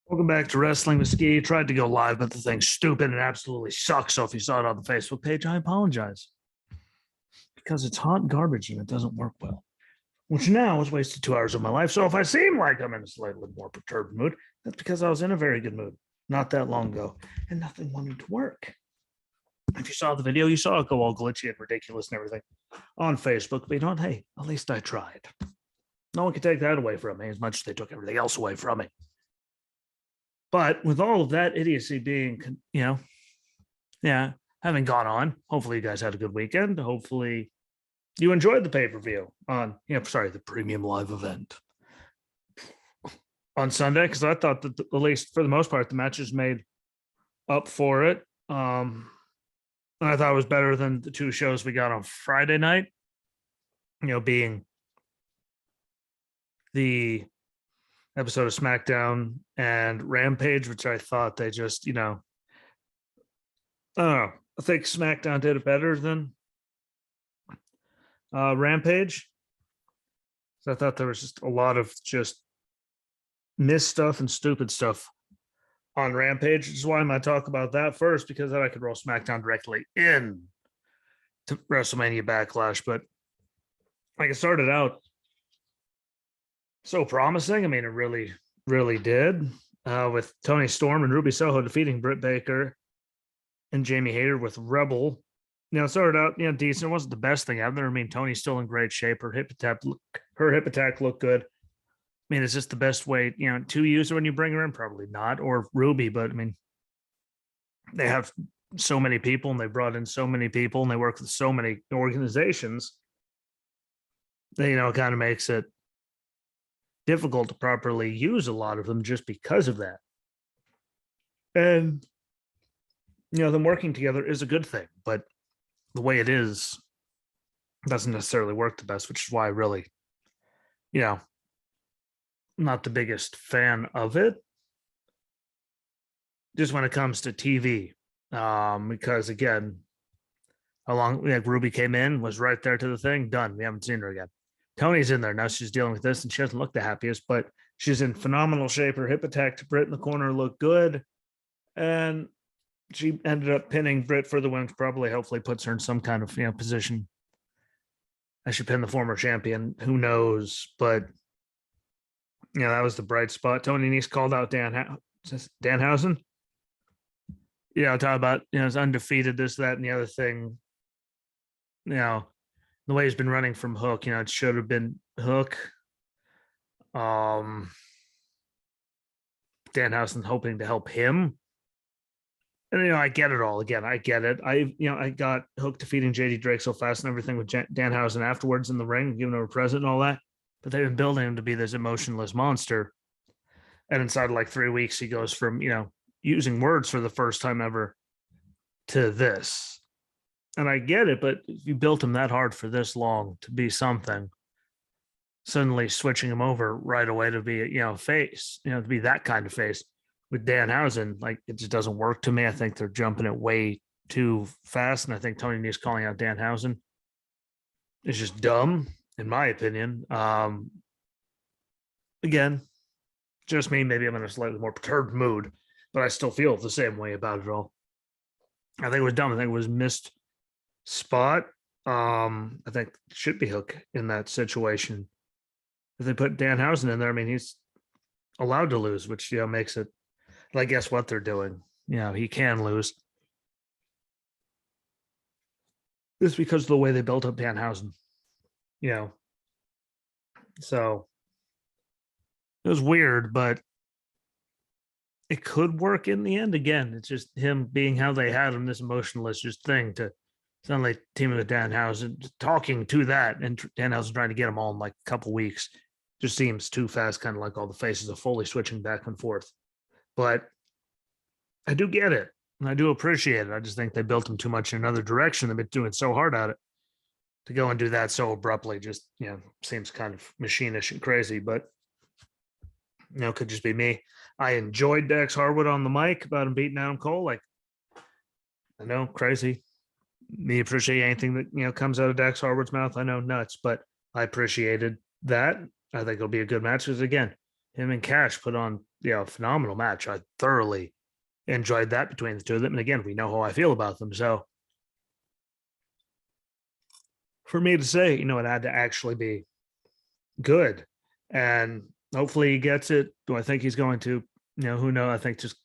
Welcome back to Wrestling with Ski. Tried to go live, but the thing's stupid and absolutely sucks. So if you saw it on the Facebook page, I apologize because it's hot garbage and it doesn't work well. Which now has wasted 2 hours of my life. So if I seem like I'm in a slightly more perturbed mood, that's because I was in a very good mood not that long ago and nothing wanted to work. If you saw the video, you saw it go all glitchy and ridiculous and everything on Facebook. But you know what? Hey, at least I tried. No one can take that away from me as much as they took everything else away from me. But with all of that idiocy being, having gone on, hopefully you guys had a good weekend. Hopefully you enjoyed the pay-per-view on, the premium live event on Sunday, because I thought that at least for the most part, the matches made up for it. And I thought it was better than the two shows we got on Friday night, being the episode of SmackDown and Rampage, which I thought they just, I don't know. I think SmackDown did it better than Rampage. So I thought there was just a lot of just missed stuff and stupid stuff on Rampage, which is why I'm going to talk about that first, because then I could roll SmackDown directly in to Wrestle Mania Backlash. But like, it started out so promising. I mean, it really, really did. With Toni Storm and Ruby Soho defeating Britt Baker and Jamie Hayter with Rebel. It started out, decent. It wasn't the best thing out there. I mean, Toni's still in great shape. Her hip attack looked good. I mean, is this the best way, to use her when you bring her in? Probably not. Or Ruby, but I mean, they have so many people and they brought in so many people and they work with so many organizations that, it kind of makes it difficult to properly use a lot of them just because of that. And, them working together is a good thing, but the way it is doesn't necessarily work the best, which is why I really, not the biggest fan of it. Just when it comes to TV, because again, Ruby came in, was right there to the thing, done. We haven't seen her again. Toni's in there now. She's dealing with this, and she doesn't look the happiest, but she's in phenomenal shape. Her hip attack to Britt in the corner looked good, and she ended up pinning Britt for the win. Probably, hopefully, puts her in some kind of position. I should pin the former champion. Who knows? But that was the bright spot. Tony Nese called out Danhausen. Talk about it's undefeated, this, that, and the other thing. The way he's been running from Hook, it should have been Hook. Danhausen hoping to help him. And, I get it all. Again, I get it. I got Hook defeating JD Drake so fast and everything with Danhausen afterwards in the ring, giving him a present and all that. But they've been building him to be this emotionless monster. And inside of like 3 weeks, he goes from, using words for the first time ever to this. And I get it, but if you built him that hard for this long to be something, suddenly switching him over right away to be, face, to be that kind of face with Danhausen, like, it just doesn't work to me. I think they're jumping it way too fast. And I think Tony Nese calling out Danhausen is just dumb, in my opinion. Again, just me. Maybe I'm in a slightly more perturbed mood, but I still feel the same way about it all. I think it was dumb. I think it was missed spot. I think it should be Hook in that situation. If they put Danhausen in there, I mean, he's allowed to lose, which makes it like, guess what they're doing. He can lose. It's because of the way they built up Danhausen. So it was weird, but it could work in the end. Again, it's just him being how they had him, this emotionless just thing, to suddenly teaming with Danhausen, talking to that, and Danhausen trying to get them all in like a couple weeks. Just seems too fast, kind of like all the faces of Foley switching back and forth. But I do get it, and I do appreciate it. I just think they built him too much in another direction. They've been doing so hard at it. To go and do that so abruptly just, seems kind of machinish and crazy, but, could just be me. I enjoyed Dax Harwood on the mic about him beating Adam Cole. Like, I know, crazy. Me appreciate anything that, comes out of Dax Harwood's mouth. I know, nuts, but I appreciated that. I think it'll be a good match because, again, him and Cash put on a phenomenal match. I thoroughly enjoyed that between the two of them. And again, we know how I feel about them. So for me to say, it had to actually be good. And hopefully he gets it. Do I think he's going to? Who knows? I think just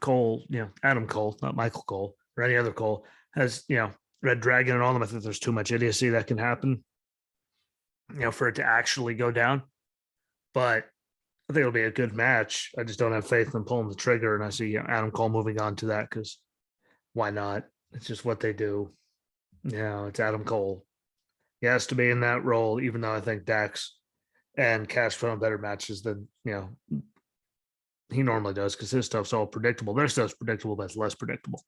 Cole, Adam Cole, not Michael Cole or any other Cole, has, Red Dragon and all them. I think there's too much idiocy that can happen, for it to actually go down. But I think it'll be a good match. I just don't have faith in pulling the trigger. And I see Adam Cole moving on to that because why not? It's just what they do. It's Adam Cole. He has to be in that role, even though I think Dax and Cash put on better matches than, he normally does because his stuff's all predictable. Their stuff's predictable, but it's less predictable.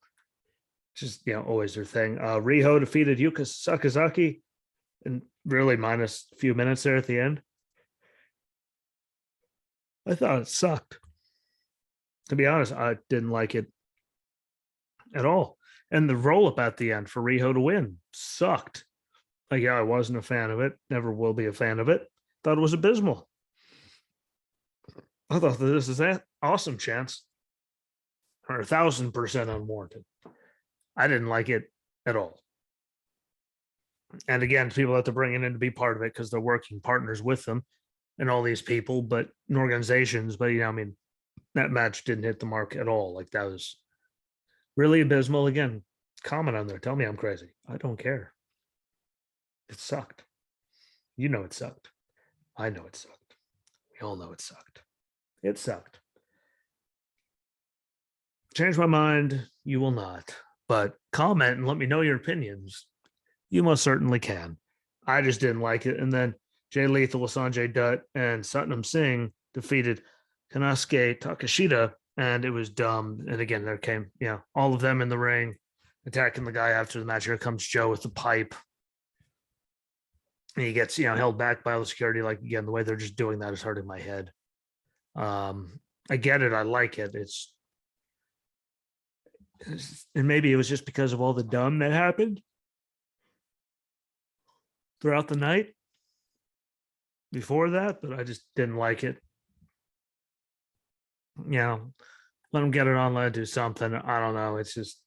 Just, always their thing. Riho defeated Yuka Sakazaki and really minus a few minutes there at the end. I thought it sucked. To be honest, I didn't like it at all. And the roll up at the end for Riho to win sucked. I wasn't a fan of it. Never will be a fan of it. Thought it was abysmal. I thought that this is an awesome chance. Or 1,000% unwarranted. I didn't like it at all. And again, people have to bring it in to be part of it because they're working partners with them and all these people, but in organizations. But that match didn't hit the mark at all. That was really abysmal. Again, comment on there. Tell me I'm crazy. I don't care. It sucked. It sucked. I know it sucked. We all know it sucked. It sucked. Change my mind. You will not. But comment and let me know your opinions. You most certainly can. I just didn't like it. And then Jay Lethal, Sanjay Dutt, and Satnam Singh defeated Konosuke Takeshita, and it was dumb. And again, there came, all of them in the ring attacking the guy after the match. Here comes Joe with the pipe. And he gets, held back by all the security. Again, the way they're just doing that is hurting my head. I get it. I like it. And maybe it was just because of all the dumb that happened throughout the night before that, but I just didn't like it. Let them get it on, let it do something. I don't know. It's just,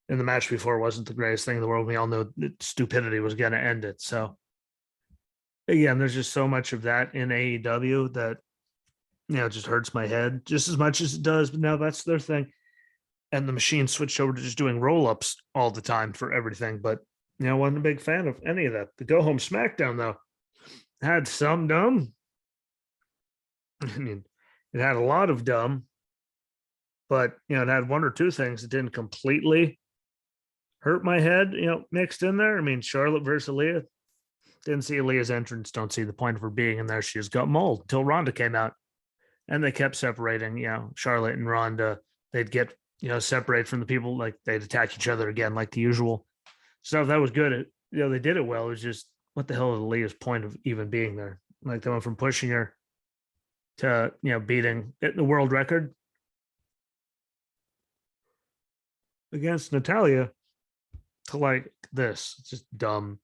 in the match before wasn't the greatest thing in the world. We all know that stupidity was going to end it. So again, there's just so much of that in AEW that, it just hurts my head just as much as it does. But now that's their thing. And the machine switched over to just doing roll-ups all the time for everything. But, I wasn't a big fan of any of that. The Go Home Smackdown, though, had some dumb. It had a lot of dumb. But, it had one or two things that didn't completely hurt my head, mixed in there. Charlotte versus Aaliyah. Didn't see Aaliyah's entrance. Don't see the point of her being in there. She just got mauled until Ronda came out. And they kept separating, Charlotte and Ronda. They'd get, separate from the people. They'd attack each other again, like the usual stuff. That was good. They did it well. It was just, what the hell is Aaliyah's point of even being there? They went from pushing her to, beating the world record against Natalia to this. It's just dumb.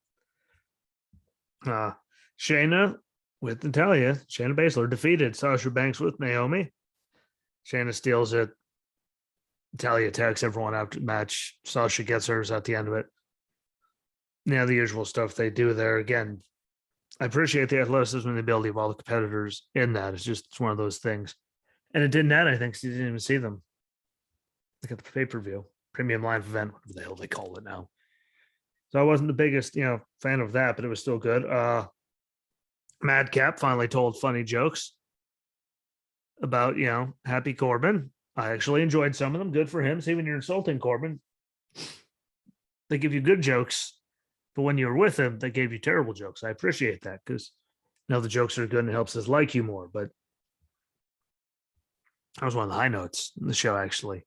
Shayna with Natalia, Shayna Baszler defeated Sasha Banks with Naomi. Shayna steals it. Natalia attacks everyone after the match. Sasha gets hers at the end of it. The usual stuff they do there. Again, I appreciate the athleticism and the ability of all the competitors in that. It's one of those things. And it didn't add anything because you didn't even see them. Look at the pay-per-view, premium live event, whatever the hell they call it now. So I wasn't the biggest, fan of that, but it was still good. Madcap finally told funny jokes about, Happy Corbin. I actually enjoyed some of them. Good for him. See, when you're insulting Corbin, they give you good jokes, but when you're with him, they gave you terrible jokes. I appreciate that because the jokes are good and it helps us like you more. But that was one of the high notes in the show, actually,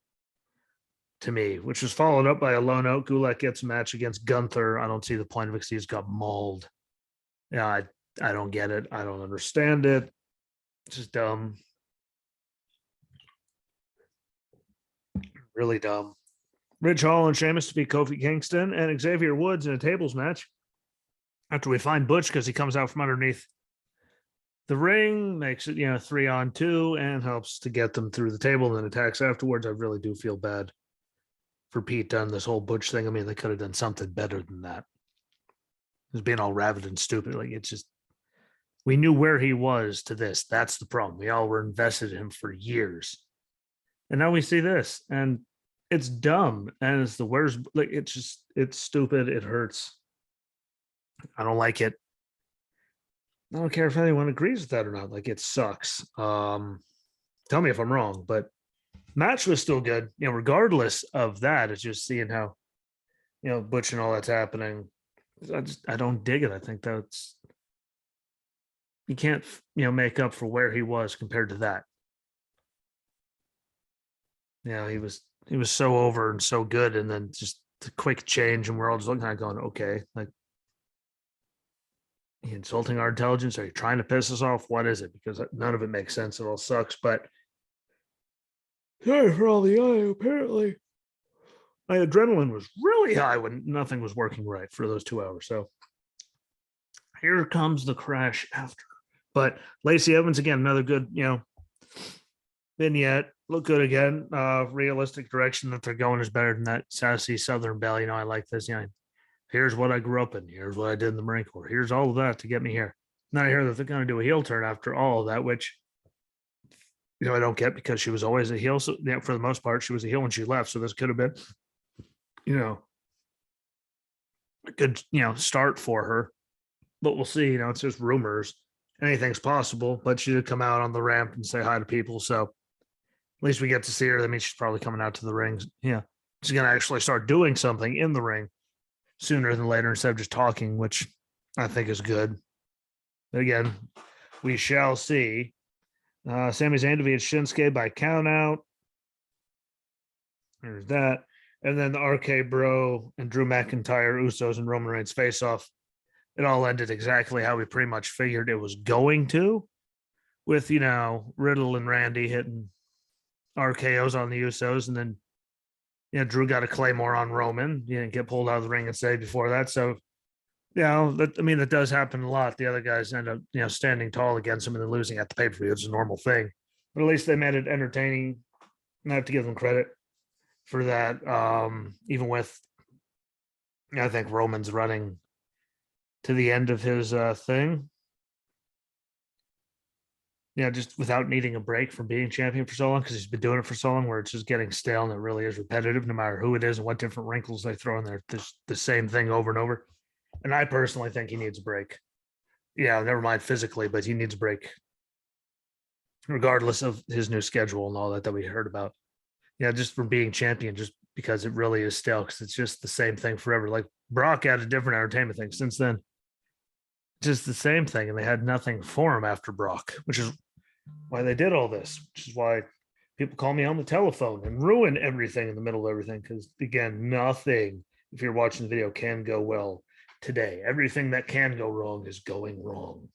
to me, which was followed up by a low note. Gulak gets a match against Gunther. I don't see the point of it because he's got mauled. I don't get it. I don't understand it. It's just dumb. Really dumb. Ridge Hall and Sheamus to beat Kofi Kingston and Xavier Woods in a tables match after we find Butch because he comes out from underneath the ring, makes it 3-on-2, and helps to get them through the table and then attacks afterwards. I really do feel bad for Pete Dunne, this whole Butch thing. I mean, they could have done something better than that. It was being all rabid and stupid. Like, it's just, we knew where he was to this. That's the problem. We all were invested in him for years. And now we see this, and it's dumb. And it's the worst. Like, it's stupid. It hurts. I don't like it. I don't care if anyone agrees with that or not. Like, it sucks. Tell me if I'm wrong, but match was still good. Regardless of that, it's just seeing how, Butch and all that's happening. I don't dig it. I think that's, you can't, make up for where he was compared to that. He was so over and so good, and then just the quick change, and we're all just looking at it going, okay, like, you insulting our intelligence? Are you trying to piss us off? What is it? Because none of it makes sense. It all sucks. But sorry for all the eye. Apparently, my adrenaline was really high when nothing was working right for those 2 hours. So here comes the crash after. But Lacey Evans again, another good, vignette. Look good again. Realistic direction that they're going is better than that sassy Southern Belle. I like this. Here's what I grew up in. Here's what I did in the Marine Corps. Here's all of that to get me here. Now I hear that they're going to do a heel turn after all of that, which, I don't get, because she was always a heel. So for the most part, she was a heel when she left. So this could have been, a good, start for her. But we'll see. It's just rumors. Anything's possible. But she did come out on the ramp and say hi to people. So at least we get to see her. That means she's probably coming out to the rings. Yeah. She's going to actually start doing something in the ring sooner than later, instead of just talking, which I think is good. But again, we shall see. Sami Zayn defeated Shinsuke by count out. There's that. And then the RK Bro and Drew McIntyre, Usos, and Roman Reigns face off. It all ended exactly how we pretty much figured it was going to, with, Riddle and Randy hitting RKOs on the Usos, and then Drew got a Claymore on Roman. He didn't get pulled out of the ring and saved before that. So, that does happen a lot. The other guys end up, standing tall against him and then losing at the pay-per-view. It's a normal thing. But at least they made it entertaining. And I have to give them credit for that. Even with, I think Roman's running to the end of his thing. Just without needing a break from being champion for so long, because he's been doing it for so long, where it's just getting stale and it really is repetitive, no matter who it is and what different wrinkles they throw in there. The same thing over and over. And I personally think he needs a break. Never mind physically, but he needs a break, regardless of his new schedule and all that we heard about. Just from being champion, just because it really is stale, because it's just the same thing forever. Like, Brock had a different entertainment thing since then. Just the same thing, and they had nothing for him after Brock, which is why they did all this, which is why people call me on the telephone and ruin everything in the middle of everything. Because again, nothing, if you're watching the video, can go well today. Everything that can go wrong is going wrong.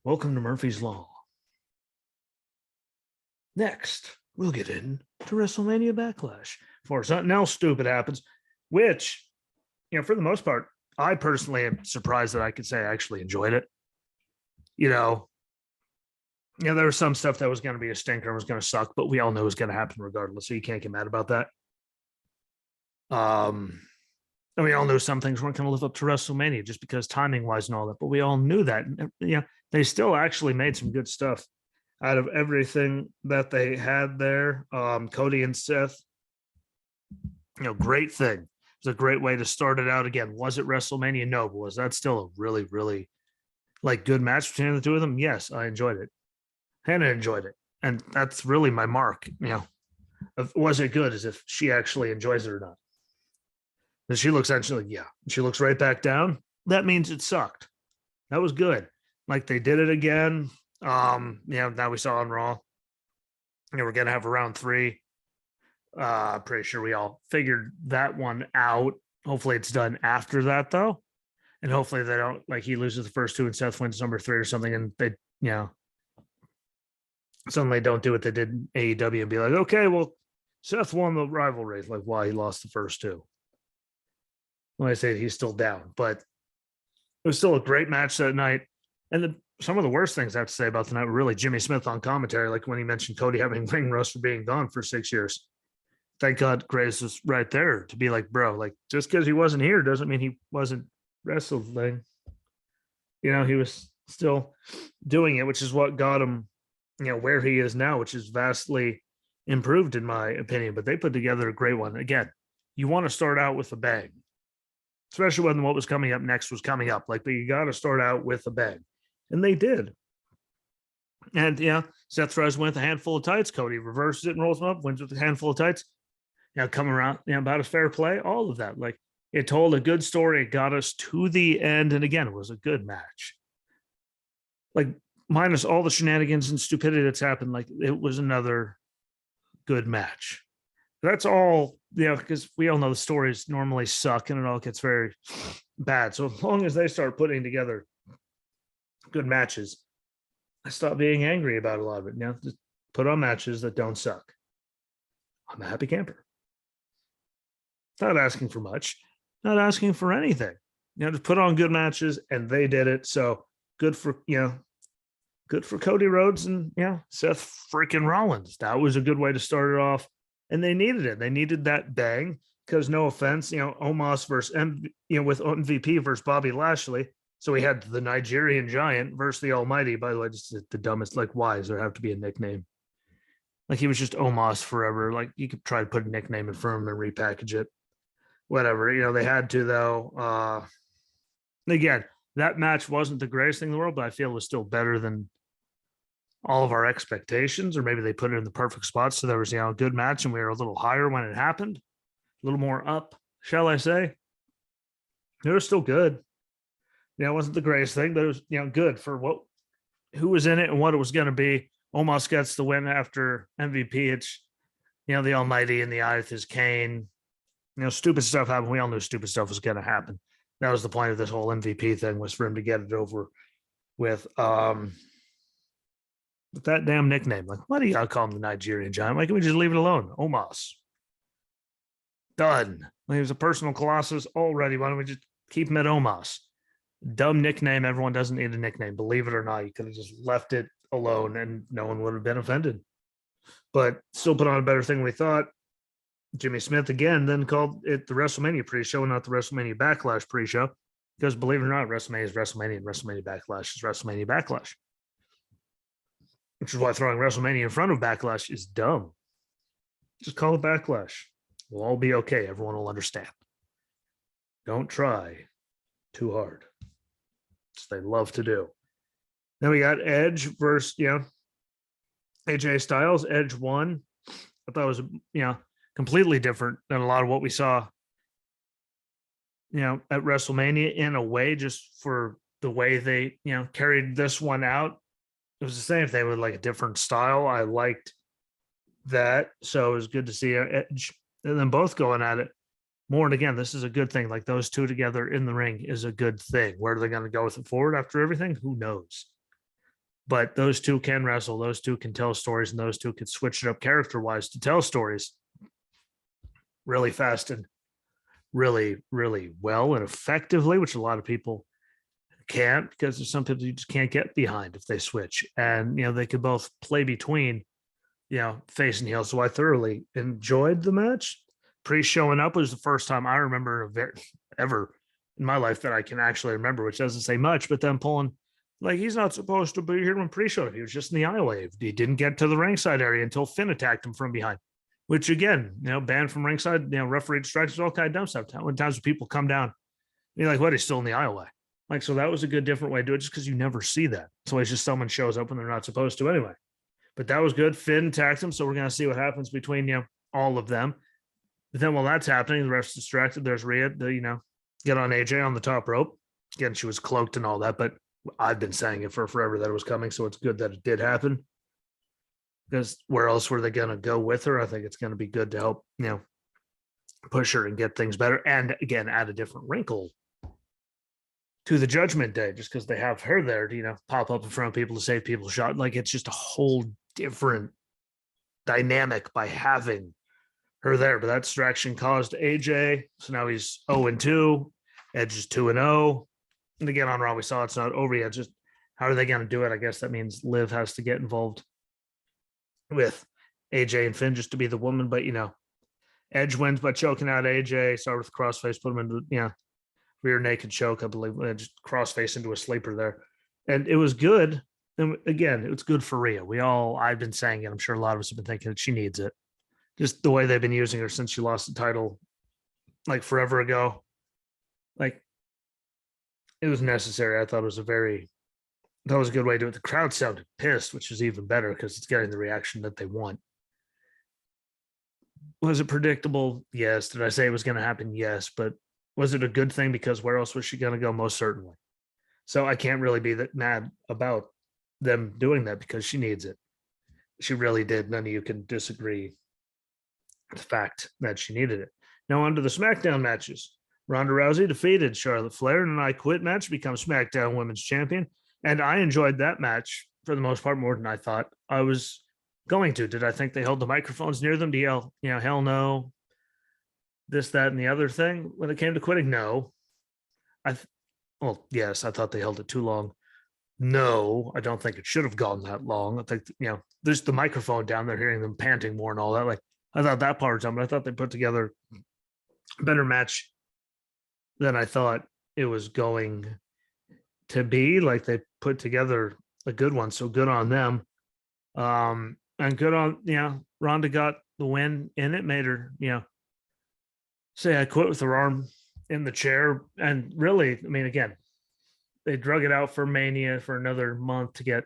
Welcome to Murphy's Law. Next, we'll get into Wrestle Mania Backlash before something else stupid happens, which, for the most part, I personally am surprised that I could say I actually enjoyed it. There was some stuff that was going to be a stinker and was going to suck, but we all knew it was going to happen regardless. So you can't get mad about that. And we all knew some things weren't going to live up to WrestleMania just because timing wise and all that, but we all knew that. They still actually made some good stuff out of everything that they had there. Cody and Seth, great thing. It was a great way to start it out again. Was it WrestleMania? No, but was that still a really, really good match between the two of them? Yes, I enjoyed it. Hannah enjoyed it. And that's really my mark, of was it good, as if she actually enjoys it or not. And she looks actually, she looks right back down. That means it sucked. That was good. Like, they did it again. Now we saw on Raw. We're going to have a round 3. Pretty sure we all figured that one out. Hopefully it's done after that, though. And hopefully they don't, he loses the first 2 and Seth wins number 3 or something. And they, suddenly don't do what they did in AEW and be like, okay, well, Seth won the rivalry. Like, why he lost the first 2. When I say he's still down, but it was still a great match that night. And some of the worst things I have to say about the night were really Jimmy Smith on commentary, like when he mentioned Cody having ring rust for being gone for 6 years. Thank God Grace was right there to be like, bro, like just because he wasn't here doesn't mean he wasn't wrestling. He was still doing it, which is what got him, where he is now, which is vastly improved in my opinion. But they put together a great one. Again, you want to start out with a bang, especially when what was coming up next was coming up. Like, but you got to start out with a bang. And they did. And Seth Rollins went with a handful of tights. Cody reverses it and rolls them up, wins with a handful of tights. Coming around, about his fair play, all of that. Like, it told a good story. It got us to the end. And again, it was a good match. Like, minus all the shenanigans and stupidity that's happened, like, it was another good match. That's all, because we all know the stories normally suck and it all gets very bad. So as long as they start putting together good matches, I stop being angry about a lot of it. Just put on matches that don't suck. I'm a happy camper. Not asking for much, not asking for anything. Just put on good matches, and they did it. So good for Cody Rhodes and Seth freaking Rollins. That was a good way to start it off, and they needed it. They needed that bang because, no offense, Omos versus with MVP versus Bobby Lashley. So we had the Nigerian Giant versus the Almighty. By the way, just the dumbest. Like, why does there have to be a nickname? Like, he was just Omos forever. Like, you could try to put a nickname in front of him and repackage it. Whatever. They had to, though. Again, that match wasn't the greatest thing in the world, but I feel it was still better than all of our expectations, or maybe they put it in the perfect spot. So there was, a good match, and we were a little higher when it happened, a little more up, shall I say. It was still good. It wasn't the greatest thing, but it was, good for who was in it and what it was going to be. Almost gets the win after MVP. It's, the Almighty in the eye with his cane. Stupid stuff happened. We all knew stupid stuff was going to happen. That was the point of this whole MVP thing, was for him to get it over with that damn nickname. Like, why do you gotta call him the Nigerian Giant? Why can't we just leave it alone? Omos. Done. Like, he was a personal colossus already. Why don't we just keep him at Omos? Dumb nickname. Everyone doesn't need a nickname. Believe it or not, you could have just left it alone and no one would have been offended. But still put on a better thing than we thought. Jimmy Smith again then called it the WrestleMania pre-show, not the WrestleMania Backlash pre-show, because believe it or not, WrestleMania is WrestleMania and WrestleMania Backlash is WrestleMania Backlash, which is why throwing WrestleMania in front of Backlash is dumb. Just call it Backlash. We'll all be okay. Everyone will understand. Don't try too hard. Which they love to do. Then we got Edge versus, AJ Styles. Edge won. I thought it was, completely different than a lot of what we saw, at WrestleMania, in a way, just for the way they, carried this one out. It was the same thing with like a different style. I liked that. So it was good to see Edge and then both going at it more. And again, this is a good thing. Like, those two together in the ring is a good thing. Where are they going to go with it forward after everything? Who knows? But those two can wrestle. Those two can tell stories, and those two could switch it up character-wise to tell stories really fast and really, really well and effectively, which a lot of people can't, because there's some people you just can't get behind if they switch. And, they could both play between, face and heel. So I thoroughly enjoyed the match. Pre-showing up was the first time I remember ever in my life that I can actually remember, which doesn't say much, but then pulling, like, he's not supposed to be here when pre-show. He was just in the aisle. He didn't get to the ringside area until Finn attacked him from behind, which again, banned from ringside, referee distractions, all kind of dumb stuff. How many times do people come down and you're like, what, he's still in the aisleway? Like, so that was a good, different way to do it, just because you never see that. So it's just someone shows up when they're not supposed to anyway. But that was good. Finn attacked him, so we're going to see what happens between, all of them. But then while that's happening, the ref's distracted. There's Rhea, get on AJ on the top rope. Again, she was cloaked and all that, but I've been saying it for forever that it was coming, so it's good that it did happen. Because where else were they going to go with her? I think it's going to be good to help, push her and get things better. And again, add a different wrinkle to the Judgment Day, just because they have her there to, pop up in front of people to save people's shot. Like, it's just a whole different dynamic by having her there. But that distraction caused AJ. So now he's 0-2. Edge is 2-0. And again, on Raw, we saw it's not over yet. Just How are they going to do it? I guess that means Liv has to get involved with AJ and Finn just to be the woman. But, Edge wins by choking out AJ, start with crossface, put him into, rear naked choke, I believe, just crossface into a sleeper there. And it was good. And again, it was good for Rhea. I've been saying it. I'm sure a lot of us have been thinking that she needs it. Just the way they've been using her since she lost the title like forever ago. Like, it was necessary. I thought it was a good way to do it. The crowd sounded pissed, which is even better because it's getting the reaction that they want. Was it predictable? Yes. Did I say it was going to happen? Yes. But was it a good thing? Because where else was she going to go? Most certainly. So I can't really be that mad about them doing that because she needs it. She really did. None of you can disagree with the fact that she needed it. Now on to the SmackDown matches. Ronda Rousey defeated Charlotte Flair in an I Quit match to become SmackDown Women's Champion. And I enjoyed that match for the most part more than I thought I was going to. Did I think they held the microphones near them to yell, hell no, this, that, and the other thing when it came to quitting? No. Yes, I thought they held it too long. No, I don't think it should have gone that long. I think, there's the microphone down there, hearing them panting more and all that. Like, I thought that part was done, but I thought they put together a better match than I thought it was going to be. Like, they put together a good one. So good on them. And good on, Ronda got the win in it, made her, say I quit with her arm in the chair. And really, I mean, again, they drug it out for Mania for another month to get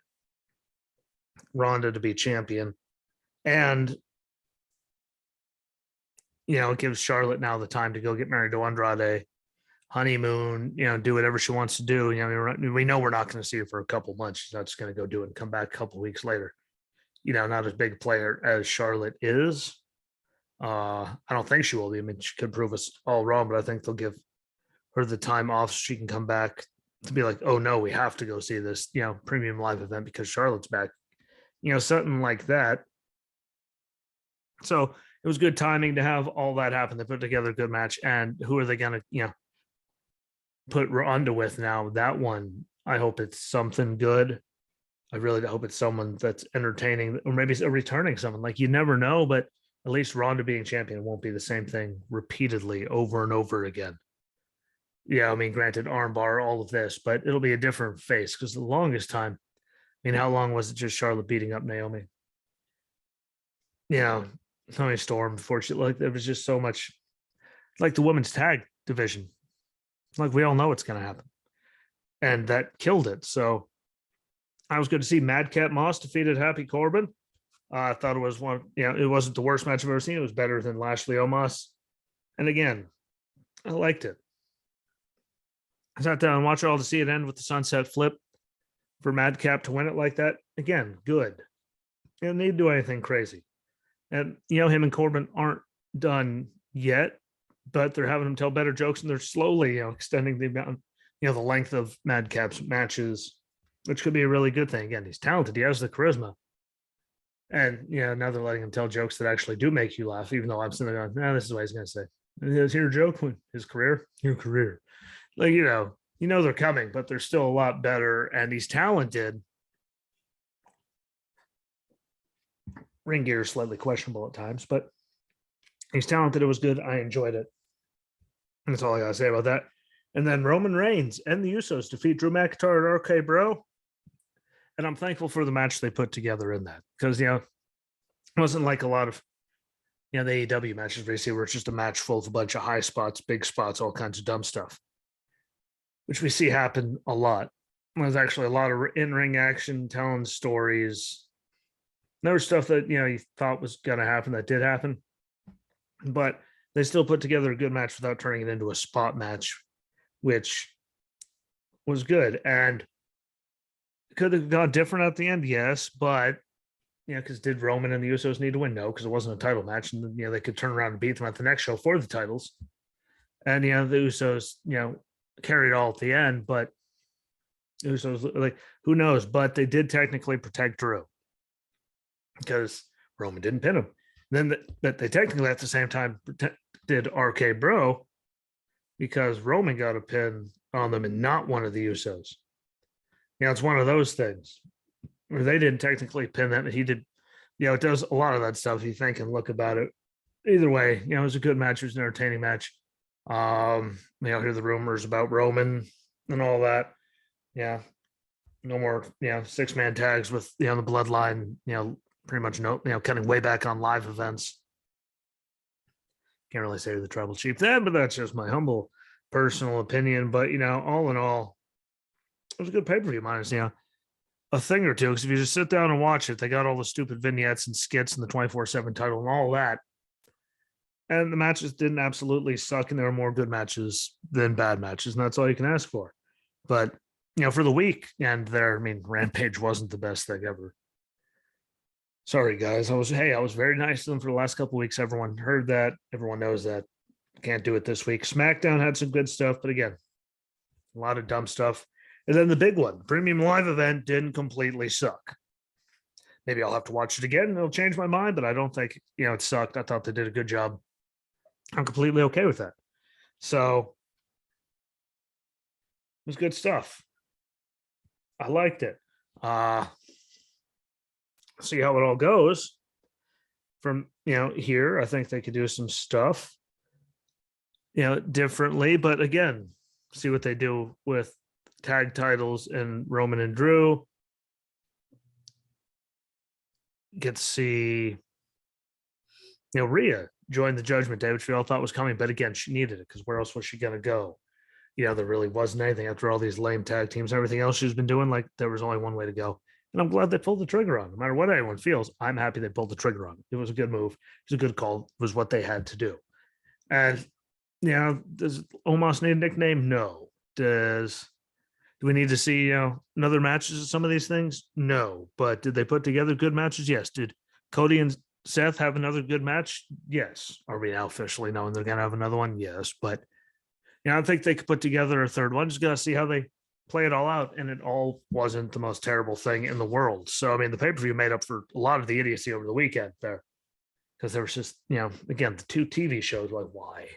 Ronda to be champion. And, it gives Charlotte now the time to go get married to Andrade, honeymoon, do whatever she wants to do. We know we're not going to see her for a couple months. She's not just going to go do it and come back a couple weeks later. Not as big a player as Charlotte is. I don't think she will be. I mean, she could prove us all wrong, but I think they'll give her the time off so she can come back to be like, oh no, we have to go see this, premium live event because Charlotte's back, something like that. So it was good timing to have all that happen. They put together a good match. And who are they going to, put Ronda with now? That one, I hope it's something good. I really hope it's someone that's entertaining, or maybe a returning someone. Like, you never know, but at least Ronda being champion won't be the same thing repeatedly over and over again. Yeah, I mean, granted, armbar, all of this, but it'll be a different face because the longest time, I mean, how long was it just Charlotte beating up Naomi? Tony Storm, unfortunately, like, there was just so much, like the women's tag division. Like, we all know it's going to happen. And that killed it. So I was good to see Madcap Moss defeated Happy Corbin. I thought it was it wasn't the worst match I've ever seen. It was better than Lashley Omos. And again, I liked it. I sat down and watched it all to see it end with the sunset flip for Madcap to win it like that. Again, good. You don't need to do anything crazy. And, him and Corbin aren't done yet, but they're having him tell better jokes, and they're slowly, extending the amount, the length of Madcap's matches, which could be a really good thing. Again, he's talented. He has the charisma. And, now they're letting him tell jokes that actually do make you laugh, even though I'm sitting there going, this is what he's going to say. Is your joke? His career? Your career. Like, they're coming, but they're still a lot better. And he's talented. Ring gear is slightly questionable at times, but he's talented. It was good. I enjoyed it. And that's all I got to say about that. And then Roman Reigns and the Usos defeat Drew McIntyre and RK Bro. And I'm thankful for the match they put together in that, because, it wasn't like a lot of, the AEW matches where you see where it's just a match full of a bunch of high spots, big spots, all kinds of dumb stuff, which we see happen a lot. There's actually a lot of in-ring action, telling stories. There was stuff that, you thought was going to happen that did happen, but they still put together a good match without turning it into a spot match, which was good. And could have gone different at the end, yes, but because did Roman and the Usos need to win? No, because it wasn't a title match, and they could turn around and beat them at the next show for the titles. And the Usos, carried all at the end, but the Usos, like, who knows? But they did technically protect Drew because Roman didn't pin him. Then that they technically at the same time did RK Bro because Roman got a pin on them and not one of the Usos. it's one of those things where they didn't technically pin them. He did, it does a lot of that stuff. You think and look about it. Either way, it was a good match. It was an entertaining match. Hear the rumors about Roman and all that. Yeah. No more, 6-man tags with, the bloodline, pretty much cutting way back on live events. Can't really say the tribal chief then, but that's just my humble personal opinion. But, all in all, it was a good pay-per-view minus, a thing or two. Because if you just sit down and watch it, they got all the stupid vignettes and skits and the 24/7 title and all that. And the matches didn't absolutely suck, and there were more good matches than bad matches, and that's all you can ask for. But, for the week, and Rampage wasn't the best thing ever. Sorry, guys. I was very nice to them for the last couple of weeks. Everyone heard that. Everyone knows that. Can't do it this week. SmackDown had some good stuff, but again, a lot of dumb stuff. And then the big one, the premium live event, didn't completely suck. Maybe I'll have to watch it again and it'll change my mind, but I don't think, it sucked. I thought they did a good job. I'm completely okay with that. So it was good stuff. I liked it. See how it all goes from, here. I think they could do some stuff, differently, but again, see what they do with tag titles and Roman and Drew. Get to see, Rhea join the Judgment Day, which we all thought was coming, but again, she needed it because where else was she going to go? There really wasn't anything after all these lame tag teams, everything else she's been doing. Like, there was only one way to go. And I'm glad they pulled the trigger on it. No matter what anyone feels, I'm happy they pulled the trigger on it. It was a good move. It was a good call. It was what they had to do. And, does Omos need a nickname? No. Do we need to see, another matches of some of these things? No. But did they put together good matches? Yes. Did Cody and Seth have another good match? Yes. Are we now officially knowing they're going to have another one? Yes. But, I think they could put together a third one. Just got to see how they play it all out, and it all wasn't the most terrible thing in the world. So, the pay-per-view made up for a lot of the idiocy over the weekend there, because there was just, again, the 2 TV shows, like, why?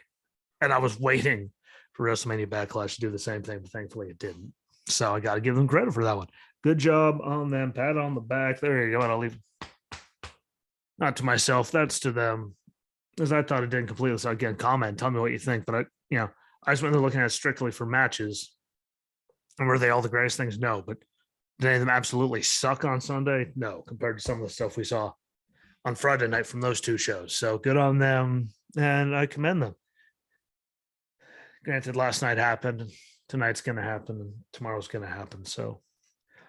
And I was waiting for Wrestle Mania Backlash to do the same thing, but thankfully it didn't. So I got to give them credit for that one. Good job on them. Pat on the back. There you go. And I'll leave. Not to myself. That's to them, because I thought it didn't completely. So again, comment. Tell me what you think. But I just went there looking at it strictly for matches. And were they all the greatest things? No. But did any of them absolutely suck on Sunday? No, compared to some of the stuff we saw on Friday night from those 2 shows. So good on them, and I commend them. Granted, last night happened. Tonight's going to happen, and tomorrow's going to happen. So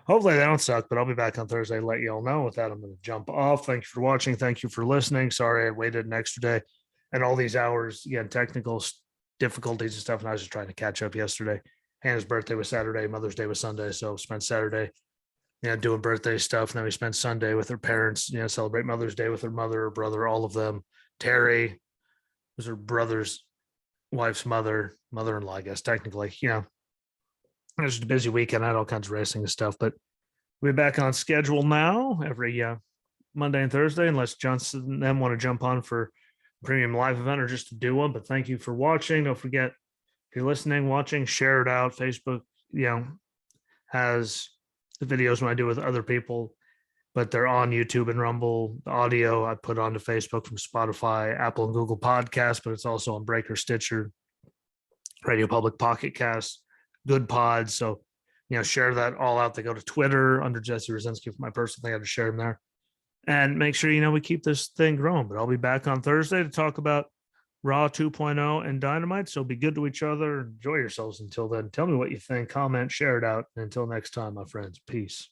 hopefully they don't suck, but I'll be back on Thursday to let you all know. With that, I'm going to jump off. Thank you for watching. Thank you for listening. Sorry I waited an extra day and all these hours. Again, technical difficulties and stuff, and I was just trying to catch up yesterday. Hannah's birthday was Saturday. Mother's Day was Sunday, so spent Saturday, doing birthday stuff. And then we spent Sunday with her parents, celebrate Mother's Day with her mother, her brother, all of them. Terry was her brother's wife's mother-in-law, I guess, technically. It was just a busy weekend. I had all kinds of racing and stuff, but we're back on schedule now every Monday and Thursday, unless Johnson and them want to jump on for premium live event or just to do one. But thank you for watching. Don't forget, if you're listening, watching, share it out. Facebook, has the videos when I do with other people, but they're on YouTube and Rumble. The audio I put onto Facebook from Spotify, Apple, and Google Podcasts, but it's also on Breaker, Stitcher, Radio Public, Pocket Cast, Good Pods. So, share that all out. They go to Twitter under Jesse Rosinski for my personal thing. I have to share them there. And make sure, we keep this thing growing. But I'll be back on Thursday to talk about Raw 2.0 and Dynamite. So be good to each other. Enjoy yourselves until then. Tell me what you think. Comment, share it out. And until next time, my friends, peace.